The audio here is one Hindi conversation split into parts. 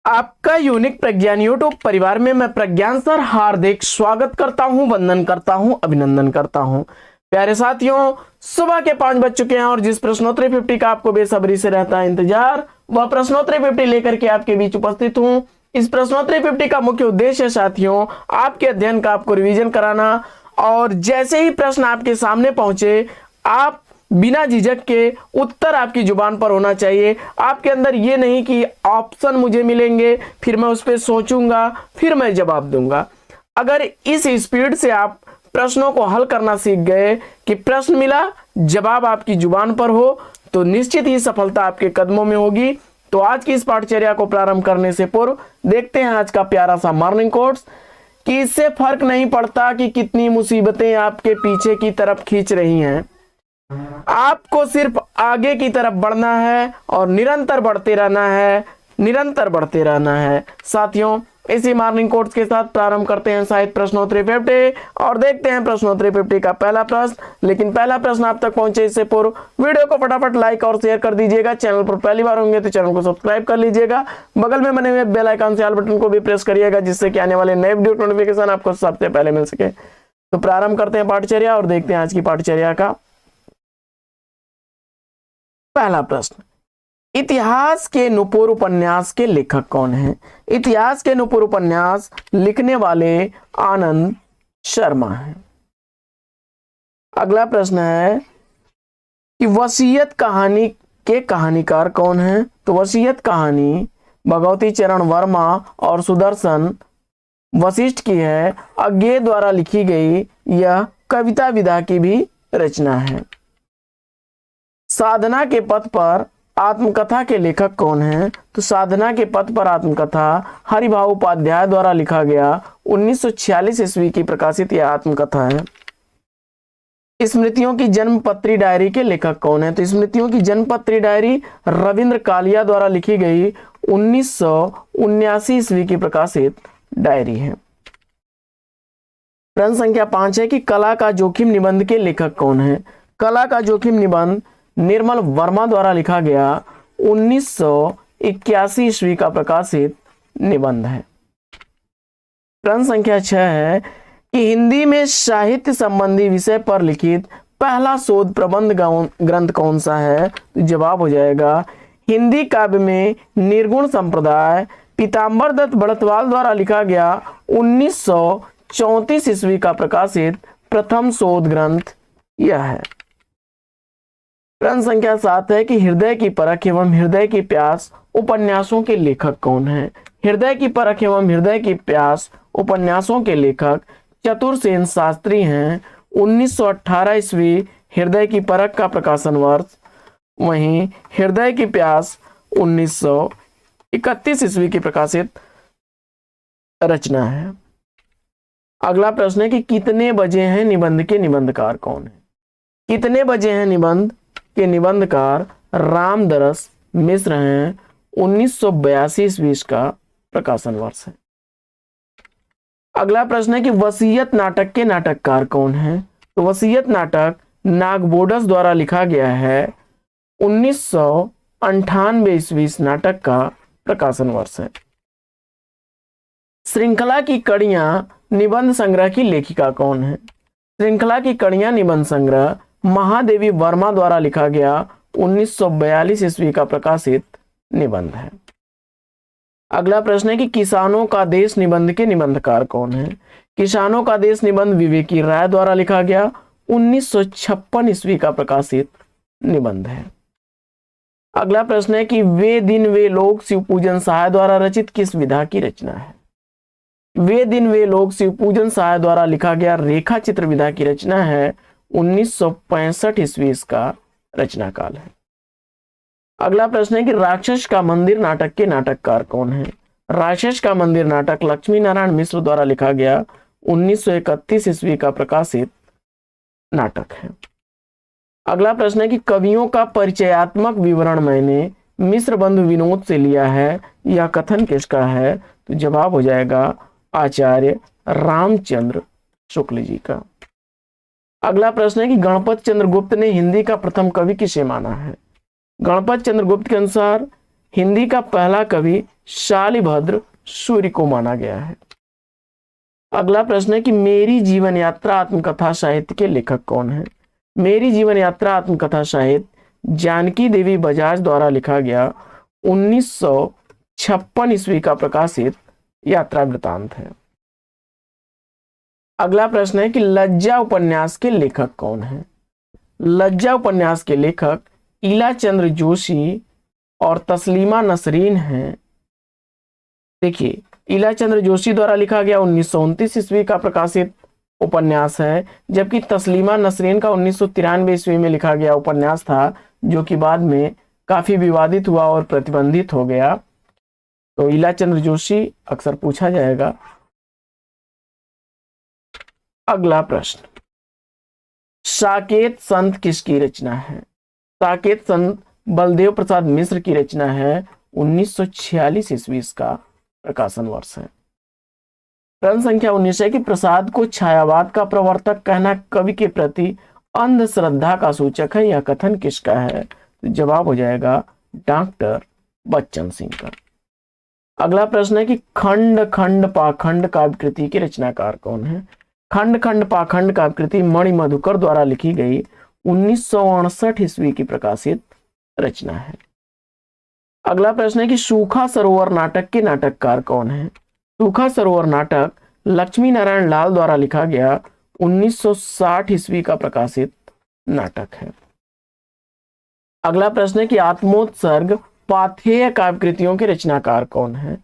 आपका यूनिक प्रज्ञान यूट्यूब परिवार में मैं प्रज्ञान सर हार्दिक स्वागत करता हूं, वंदन करता हूं, अभिनंदन करता हूं। प्यारे साथियों, सुबह के 5 बज चुके हैं और जिस प्रश्नोत्तरी 50 का आपको बेसब्री से रहता है इंतजार, वह प्रश्नोत्तरी 50 लेकर के आपके बीच उपस्थित हूं। इस प्रश्नोत्तरी 50 का मुख्य उद्देश्य साथियों, आपके अध्ययन का आपको रिवीजन कराना, और जैसे ही प्रश्न आपके सामने पहुंचे आप बिना झिझक के उत्तर आपकी जुबान पर होना चाहिए। आपके अंदर ये नहीं कि ऑप्शन मुझे मिलेंगे, फिर मैं उस पर सोचूंगा, फिर मैं जवाब दूंगा। अगर इस स्पीड से आप प्रश्नों को हल करना सीख गए कि प्रश्न मिला, जवाब आपकी जुबान पर हो, तो निश्चित ही सफलता आपके कदमों में होगी। तो आज की इस पाठचर्या को प्रारंभ करने से पूर्व देखते हैं आज का प्यारा सा मॉर्निंग कोट्स, कि इससे फर्क नहीं पड़ता कि कितनी मुसीबतें आपके पीछे की तरफ खींच रही हैं, आपको सिर्फ आगे की तरफ बढ़ना है और निरंतर बढ़ते रहना है, निरंतर बढ़ते रहना है। साथियों, इसी मॉर्निंग कोट्स के साथ प्रारंभ करते हैं साहित्य प्रश्नोत्तरी 50 और देखते हैं प्रश्नोत्तरी 50 का पहला प्रश्न। लेकिन पहला प्रश्न आप तक पहुंचे इससे पूर्व वीडियो को फटाफट लाइक और शेयर कर दीजिएगा। चैनल पर पहली बार होंगे तो चैनल को सब्सक्राइब कर लीजिएगा। बगल में बने हुए बेल आइकन से ऑल बटन को भी प्रेस करिएगा, जिससे कि आने वाले नए वीडियो नोटिफिकेशन आपको सबसे पहले मिल सके। तो प्रारंभ करते हैं पाठचर्या और देखते हैं आज की पाठचर्या का पहला प्रश्न। इतिहास के नुपुर उपन्यास के लेखक कौन हैं? इतिहास के नुपुर उपन्यास लिखने वाले आनंद शर्मा हैं। अगला प्रश्न है कि वसीयत कहानी के कहानीकार कौन हैं? तो वसीयत कहानी भगवती चरण वर्मा और सुदर्शन वशिष्ठ की है। अज्ञे द्वारा लिखी गई यह कविता विधा की भी रचना है। साधना के पथ पर आत्मकथा के लेखक कौन हैं? तो साधना के पथ पर आत्मकथा हरिभाव उपाध्याय द्वारा लिखा गया 1946 ईस्वी की प्रकाशित यह आत्मकथा है। स्मृतियों की जन्मपत्री डायरी के लेखक कौन है? तो स्मृतियों की जन्मपत्री डायरी रविंद्र कालिया द्वारा लिखी गई 1979 ईस्वी की प्रकाशित डायरी है। प्रश्न संख्या 5 है कि कला का जोखिम निबंध के लेखक कौन है? कला का जोखिम निबंध निर्मल वर्मा द्वारा लिखा गया 1981 ईस्वी का प्रकाशित निबंध है। प्रश्न संख्या 6 है कि हिंदी में साहित्य संबंधी विषय पर लिखित पहला शोध प्रबंध ग्रंथ कौन सा है? तो जवाब हो जाएगा हिंदी काव्य में निर्गुण संप्रदाय, पीताम्बर दत्त बड़तवाल द्वारा लिखा गया 1934 ईस्वी का प्रकाशित प्रथम शोध ग्रंथ यह है। प्रश्न संख्या 7 है कि हृदय की परख एवं हृदय की प्यास उपन्यासों के लेखक कौन है? हृदय की परख एवं हृदय की प्यास उपन्यासों के लेखक चतुरसेन शास्त्री हैं। 1918 ईस्वी हृदय की परख का प्रकाशन वर्ष, वहीं हृदय की प्यास 1931 ईस्वी की प्रकाशित रचना है। अगला प्रश्न है कि कितने बजे हैं निबंध के निबंधकार कौन है? कितने बजे हैं निबंध के निबंधकार रामदरस मिश्र हैं। 1982 ईस्वी का प्रकाशन वर्ष है। अगला प्रश्न है कि वसीयत नाटक के नाटककार कौन है? तो वसीयत नाटक नागबोडस द्वारा लिखा गया है 1998 ईस्वी नाटक का प्रकाशन वर्ष है। श्रृंखला की कड़ियां निबंध संग्रह की लेखिका कौन है? श्रृंखला की कड़ियां निबंध संग्रह महादेवी वर्मा द्वारा लिखा गया 1942 ईस्वी का प्रकाशित निबंध है। अगला प्रश्न है कि किसानों का देश निबंध के निबंधकार कौन है? किसानों का देश निबंध विवेकी राय द्वारा लिखा गया 1956 ईस्वी का प्रकाशित निबंध है। अगला प्रश्न है कि वे दिन वे लोग शिव पूजन सहाय द्वारा रचित किस विधा की रचना है? वे दिन वे लोग शिव पूजन सहाय द्वारा लिखा गया रेखा चित्र विधा की रचना है। 1965 ईस्वी का रचना काल है। अगला प्रश्न है कि राक्षस का मंदिर नाटक के नाटककार कौन है? राक्षस का मंदिर नाटक लक्ष्मी नारायण मिश्र द्वारा लिखा गया 1931 ईस्वी का प्रकाशित नाटक है। अगला प्रश्न है कि कवियों का परिचयात्मक विवरण मैंने मिश्र बंधु विनोद से लिया है, यह कथन किसका है? तो जवाब हो जाएगा आचार्य रामचंद्र शुक्ल जी का। अगला प्रश्न है कि गणपत चंद्र गुप्त ने हिंदी का प्रथम कवि किसे माना है? गणपत चंद्र गुप्त के अनुसार हिंदी का पहला कवि शालिभद्र सूर्य को माना गया है। अगला प्रश्न है कि मेरी जीवन यात्रा आत्मकथा साहित्य के लेखक कौन है। मेरी जीवन यात्रा आत्मकथा साहित्य जानकी देवी बजाज द्वारा लिखा गया 1956 ईस्वी का प्रकाशित यात्रा वृतांत है। अगला प्रश्न है कि लज्जा उपन्यास के लेखक कौन है। लज्जा उपन्यास के लेखक इलाचंद्र जोशी और तस्लीमा नसरीन हैं। देखिए, इलाचंद्र जोशी द्वारा लिखा गया 1929 ईस्वी का प्रकाशित उपन्यास है, जबकि तस्लीमा नसरीन का 1993 ईस्वी में लिखा गया उपन्यास था, जो कि बाद में काफी विवादित हुआ और प्रतिबंधित हो गया। तो इलाचंद्र जोशी अक्सर पूछा जाएगा। अगला प्रश्न, साकेत संत किसकी रचना है। साकेत संत बलदेव प्रसाद मिश्र की रचना है। 1946 ईस्वी का प्रकाशन वर्ष है। प्रश्न संख्या 19 है कि प्रसाद को छायावाद का प्रवर्तक कहना कवि के प्रति अंधश्रद्धा का सूचक है। यह कथन किसका है। तो जवाब हो जाएगा डॉक्टर बच्चन सिंह का। अगला प्रश्न है कि खंड खंड पाखंड काव्यकृति के रचनाकार कौन है। खंड खंड पाखंड काव्यकृति मणि मधुकर द्वारा लिखी गई 1968 ईस्वी की प्रकाशित रचना है। अगला प्रश्न है कि सूखा सरोवर नाटक के नाटककार कौन है। सूखा सरोवर नाटक लक्ष्मी नारायण लाल द्वारा लिखा गया 1960 ईस्वी का प्रकाशित नाटक है। अगला प्रश्न है कि आत्मोत्सर्ग पाथेय काव्यकृतियों के रचनाकार कौन है।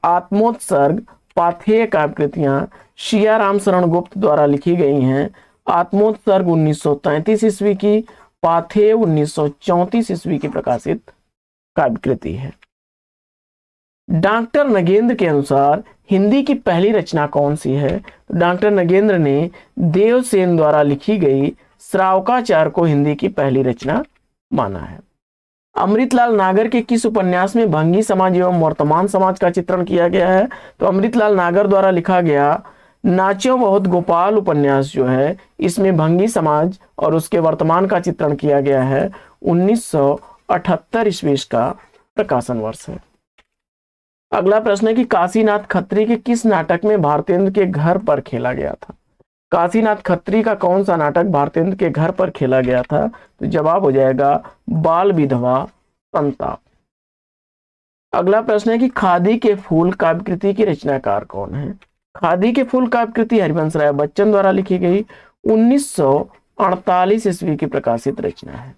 आत्मोत्सर्ग पाथेय काव्यकृतियां शियाराम शरण गुप्त द्वारा लिखी गई हैं। आत्मोत्सर्ग 1933 ईस्वी की, पाथेय 1934 ईस्वी की प्रकाशित काव्यकृति है। डॉक्टर नगेंद्र के अनुसार हिंदी की पहली रचना कौन सी है। डॉक्टर नगेंद्र ने देवसेन द्वारा लिखी गई श्रावकाचार को हिंदी की पहली रचना माना है। अमृतलाल नागर के किस उपन्यास में भंगी समाज एवं वर्तमान समाज का चित्रण किया गया है। तो अमृतलाल नागर द्वारा लिखा गया नाचो बहुत गोपाल उपन्यास जो है, इसमें भंगी समाज और उसके वर्तमान का चित्रण किया गया है। 1978 ईस्वी का प्रकाशन वर्ष है। अगला प्रश्न है कि काशीनाथ खत्री के किस नाटक में भारतेंद्र के घर पर खेला गया था। काशीनाथ खत्री का कौन सा नाटक भारतेंद्र के घर पर खेला गया था। तो जवाब हो जाएगा बाल विधवा संताप। अगला प्रश्न है कि खादी के फूल काव्यकृति की रचनाकार कौन है। खादी के फूल काव्यकृति हरिवंश राय बच्चन द्वारा लिखी गई 1948 ईस्वी की प्रकाशित रचना है।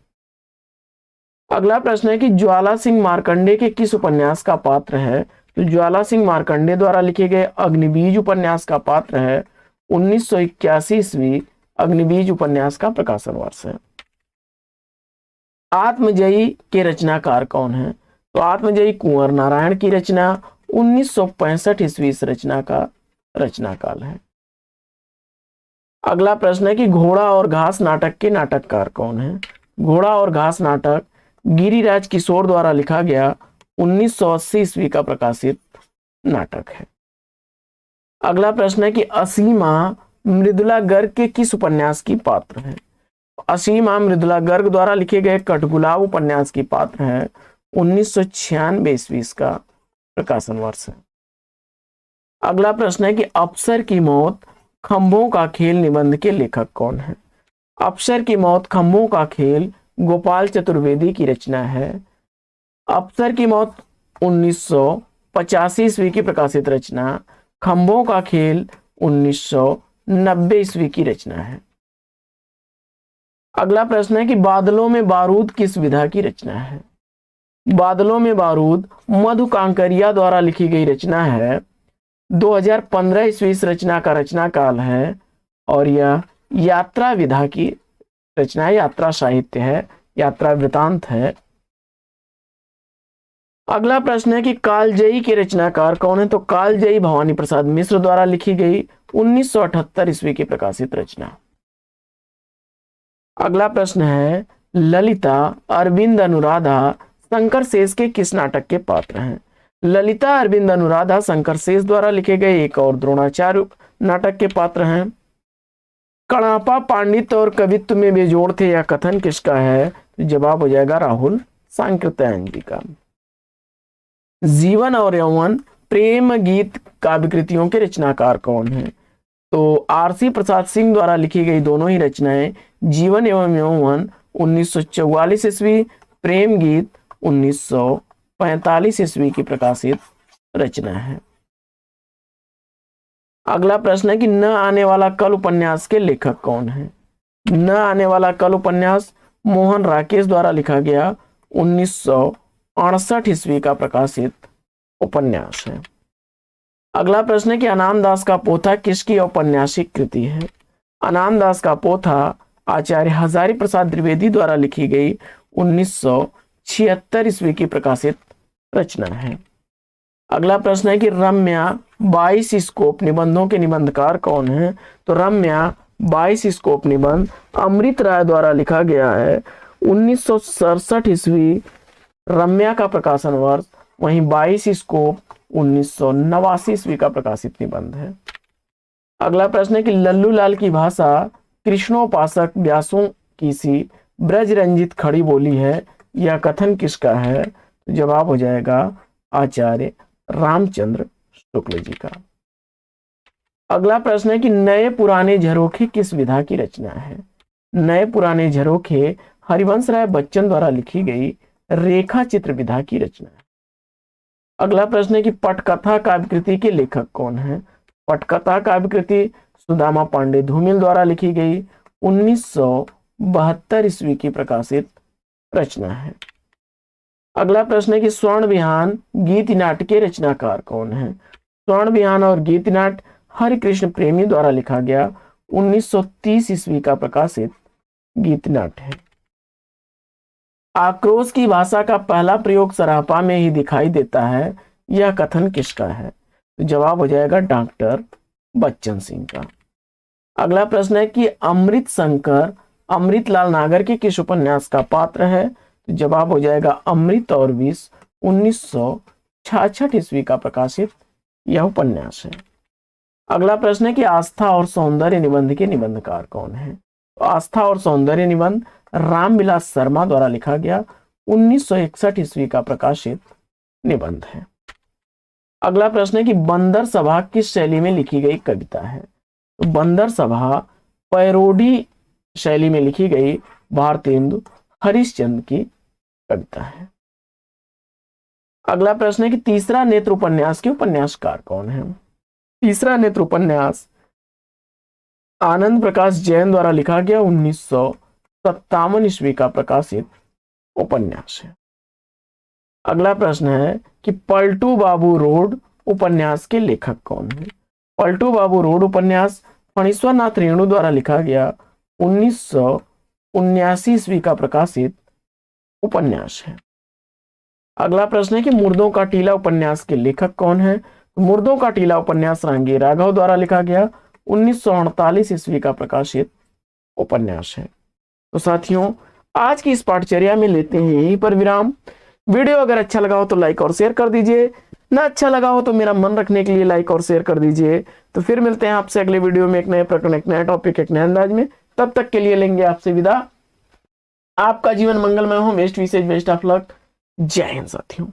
अगला प्रश्न है कि ज्वाला सिंह मार्कंडे के किस उपन्यास का पात्र है। तो ज्वाला सिंह मार्कंडे द्वारा लिखे गए अग्निबीज उपन्यास का पात्र है। 1981 ईस्वी अग्निबीज उपन्यास का प्रकाशन वर्ष है। आत्मजयी के रचनाकार कौन है। तो आत्मजयी कुंवर नारायण की रचना 1965 ईस्वी इस रचना का रचना काल है। अगला प्रश्न है कि घोड़ा और घास नाटक के नाटककार कौन है। घोड़ा और घास नाटक गिरिराज किशोर द्वारा लिखा गया 1980 ईस्वी का प्रकाशित नाटक है। अगला प्रश्न है कि असीमा मृदुला गर्ग के किस उपन्यास की पात्र है। असीमा मृदुला गर्ग द्वारा लिखे गए कठगुलाब उपन्यास की पात्र है। 1996 ईस्वी का प्रकाशन वर्ष है। अगला प्रश्न है कि अप्सर की मौत खंभों का खेल निबंध के लेखक कौन है। अप्सर की मौत खंभों का खेल गोपाल चतुर्वेदी की रचना है। अप्सर की मौत 1985 ईस्वी की प्रकाशित रचना, खंभों का खेल 1990 ईस्वी की रचना है। अगला प्रश्न है कि बादलों में बारूद किस विधा की रचना है। बादलों में बारूद मधु कांकरिया द्वारा लिखी गई रचना है। 2015 ईस्वी इस रचना का रचना काल है और यह यात्रा विधा की रचना है, यात्रा साहित्य है, यात्रा वृतांत है। अगला प्रश्न है कि कालजयी के रचनाकार कौन है। तो कालजयी भवानी प्रसाद मिश्र द्वारा लिखी गई 1978 ईस्वी की प्रकाशित रचना। अगला प्रश्न है ललिता अरविंद अनुराधा शंकर शेष के किस नाटक के पात्र हैं। ललिता अरविंद अनुराधा शंकर शेष द्वारा लिखे गए एक और द्रोणाचार्य नाटक के पात्र हैं। कणापा पांडित्य और कवित्व में बेजोड़ थे, यह कथन किसका है। तो जवाब हो जाएगा राहुल सांकृत्यायन जी का। जीवन और यौवन प्रेम गीत काव्य कृतियों के रचनाकार कौन हैं? तो आरसी प्रसाद सिंह द्वारा लिखी गई दोनों ही रचनाएं जीवन एवं यौवन 1944 ईस्वी, प्रेम गीत 1945 ईस्वी की प्रकाशित रचना है। अगला प्रश्न है कि न आने वाला कल उपन्यास के लेखक कौन है? न आने वाला कल उपन्यास मोहन राकेश द्वारा लिखा गया 1968 ईस्वी का प्रकाशित उपन्यास है। अगला प्रश्न है कि अनाम दास का पोथा किसकी औपन्यासिक कृति है? अनाम दास का पोथा आचार्य हजारी प्रसाद द्विवेदी द्वारा लिखी गई 1976 ईस्वी की प्रकाशित रचना है। अगला प्रश्न है कि रम्या 22 स्कोप निबंधों के निबंधकार कौन है? तो रम्या 22 स्कोप निबंध अमृत राय द्वारा लिखा गया है 1967 ईस्वी रम्या का प्रकाशन वर्ष, वहीं 22 स्कोप 1989 ईस्वी का प्रकाशित निबंध है। अगला प्रश्न है कि लल्लू लाल की भाषा कृष्णोपासक व्यासों की सी ब्रज रंजित खड़ी बोली है, यह कथन किसका है? तो जवाब हो जाएगा आचार्य रामचंद्र शुक्ल जी का। अगला प्रश्न है कि नए पुराने झरोखे किस विधा की रचना है? नए पुराने झरोखे हरिवंश राय बच्चन द्वारा लिखी गई रेखा चित्र विधा की रचना है। अगला प्रश्न है कि पटकथा काव्यकृति के लेखक कौन है? पटकथा काव्यकृति सुदामा पांडे धूमिल द्वारा लिखी गई 1972 ईस्वी की प्रकाशित रचना है। अगला प्रश्न है कि स्वर्ण विहान गीत नाट्य के रचनाकार कौन है? स्वर्ण विहान और गीत नाट्य हरिकृष्ण प्रेमी द्वारा लिखा गया 1930 ईस्वी का प्रकाशित गीत नाट्य है। आक्रोश की भाषा का पहला प्रयोग सरापा में ही दिखाई देता है, यह कथन किसका है? तो जवाब हो जाएगा डॉक्टर बच्चन सिंह का। अगला प्रश्न है कि अमृत शंकर अमृतलाल नागर के किस उपन्यास का पात्र है? तो जवाब हो जाएगा अमृत और विष 1966 ईस्वी का प्रकाशित यह उपन्यास है। अगला प्रश्न है कि आस्था और सौंदर्य निबंध के निबंधकार कौन है? तो आस्था और सौंदर्य निबंध रामविलास शर्मा द्वारा लिखा गया 1961 ईस्वी का प्रकाशित निबंध है। अगला प्रश्न है कि बंदर सभा किस शैली में लिखी गई कविता है? तो बंदर सभा पैरोडी शैली में लिखी गई भारतेंदु हरिश्चंद्र की कविता है। अगला प्रश्न है कि तीसरा नेत्र उपन्यास के उपन्यासकार कौन है? तीसरा नेत्र उपन्यास आनंद प्रकाश जैन द्वारा लिखा गया 1957 ईस्वी का प्रकाशित उपन्यास है। अगला प्रश्न है कि पलटू बाबू रोड उपन्यास के लेखक कौन है? पलटू बाबू रोड उपन्यास फणीश्वर नाथ रेणु द्वारा लिखा गया 1979 ईस्वी का प्रकाशित उपन्यास है। अगला प्रश्न है कि मुर्दों का टीला उपन्यास के लेखक कौन है? मुर्दों का टीला उपन्यास रांगी राघव द्वारा लिखा गया 1948 ईस्वी का प्रकाशित उपन्यास है। तो साथियों, आज की इस पाठचर्या में लेते हैं यहीं पर विराम। वीडियो अगर अच्छा लगा हो तो लाइक और शेयर कर दीजिए, ना अच्छा लगा हो तो मेरा मन रखने के लिए लाइक और शेयर कर दीजिए। तो फिर मिलते हैं आपसे अगले वीडियो में एक नए प्रकरण, एक नया टॉपिक, एक नए अंदाज में। तब तक के लिए लेंगे आपसे विदा। आपका जीवन मंगलमय हो। बेस्ट विशेष बेस्ट ऑफ लक। जय हिंद साथियों।